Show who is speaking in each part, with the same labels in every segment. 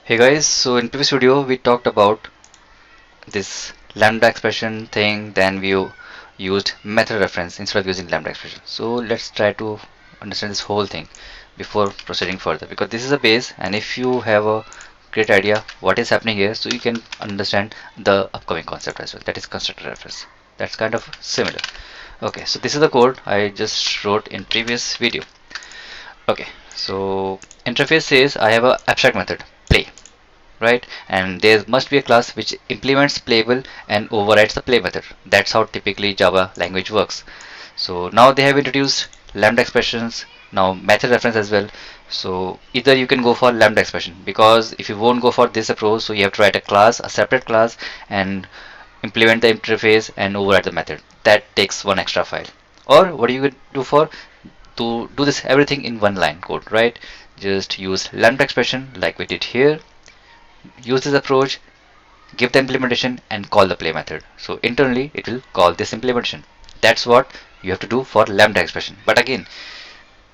Speaker 1: Hey guys, so in previous video we talked about this lambda expression thing, then we used method reference instead of using lambda expression. So let's try to understand this whole thing before proceeding further, because this is a base, and if you have a great idea what is happening here, so you can understand the upcoming concept as well, that is constructor reference. That's kind of similar. Okay, so this is the code I just wrote in previous video. Okay, so interface says I have a abstract method play, right? And there must be a class which implements playable and overrides the play method. That's how typically Java language works. So now they have introduced lambda expressions, now method reference as well. So either you can go for lambda expression, because if you won't go for this approach, so you have to write a class, a separate class, and implement the interface and override the method. That takes one extra file. Or what you could do for to do this everything in one line code, right? Just use lambda expression like we did here, use this approach, give the implementation and call the play method. So internally it will call this implementation. That's what you have to do for lambda expression. But again,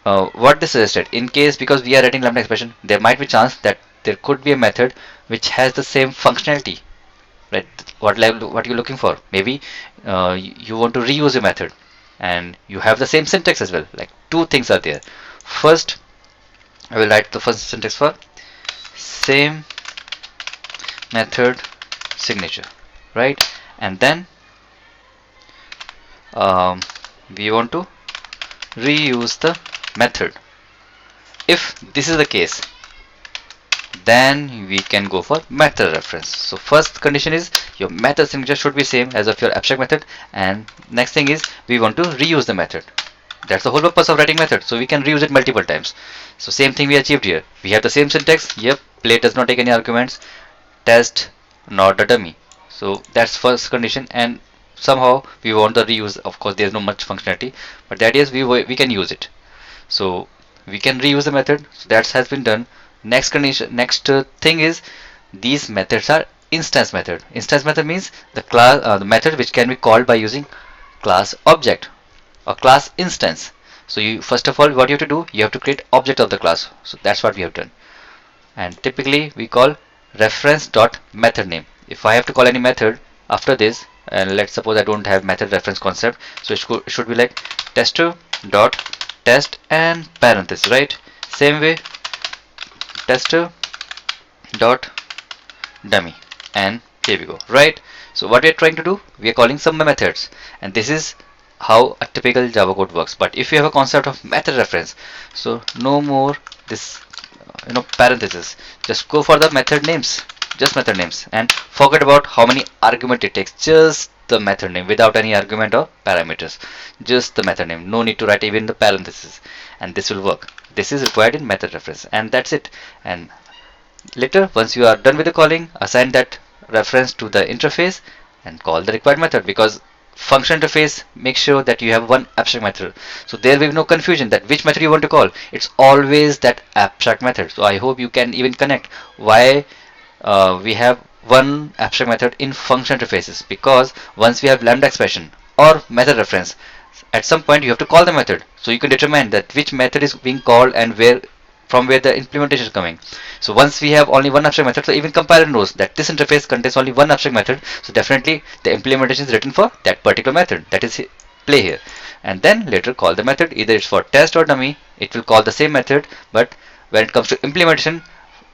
Speaker 1: what they suggested, in case because we are writing lambda expression, there might be chance that there could be a method which has the same functionality, right? What level, what you're looking for? Maybe you want to reuse a method and you have the same syntax as well. Like two things are there. First, I will write the first syntax for same method signature, right? And then we want to reuse the method. If this is the case, then we can go for method reference. So first condition is your method signature should be same as of your abstract method, and next thing is we want to reuse the method. That's the whole purpose of writing method, so we can reuse it multiple times. So same thing we achieved here. We have the same syntax. Yep, play does not take any arguments, test not a dummy. So that's first condition, and somehow we want the reuse. Of course there's no much functionality, but the idea is we can use it. So we can reuse the method, so that has been done. Next condition, next thing is these methods are instance method. Instance method means the class, the method which can be called by using class object or class instance. So you first of all, what you have to do, you have to create object of the class. So that's what we have done, and typically we call reference dot method name. If I have to call any method after this, and let's suppose I don't have method reference concept, so it should be like tester dot test and parenthesis, right? Same way, tester dot dummy, and here we go, right? So what we are trying to do, we are calling some methods, and this is how a typical Java code works. But if you have a concept of method reference, so no more this parenthesis, just go for the method names, just method names, and forget about how many argument it takes. Just the method name without any argument or parameters, just the method name, no need to write even the parenthesis, and this will work. This is required in method reference, and that's it. And later, once you are done with the calling, assign that reference to the interface and call the required method, because function interface makes sure that you have one abstract method, so there will be no confusion that which method you want to call. It's always that abstract method. So I hope you can even connect why we have one abstract method in function interfaces, because once we have lambda expression or method reference, at some point you have to call the method, so you can determine that which method is being called and where, from where the implementation is coming. So once we have only one abstract method, so even compiler knows that this interface contains only one abstract method, so definitely the implementation is written for that particular method, that is play here. And then later call the method, either it's for test or dummy, it will call the same method. But when it comes to implementation,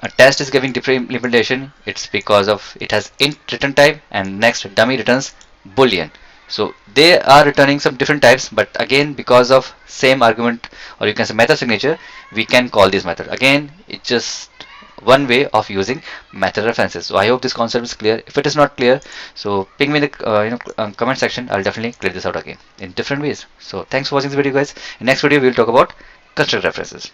Speaker 1: a test is giving different implementation, it's because of it has int return type, and next dummy returns boolean. So they are returning some different types, but again because of same argument, or you can say method signature, we can call this method. Again, it's just one way of using method references. So I hope this concept is clear. If it is not clear, so ping me in the comment section. I'll definitely clear this out again in different ways. So thanks for watching this video, guys. In next video we will talk about constructor references.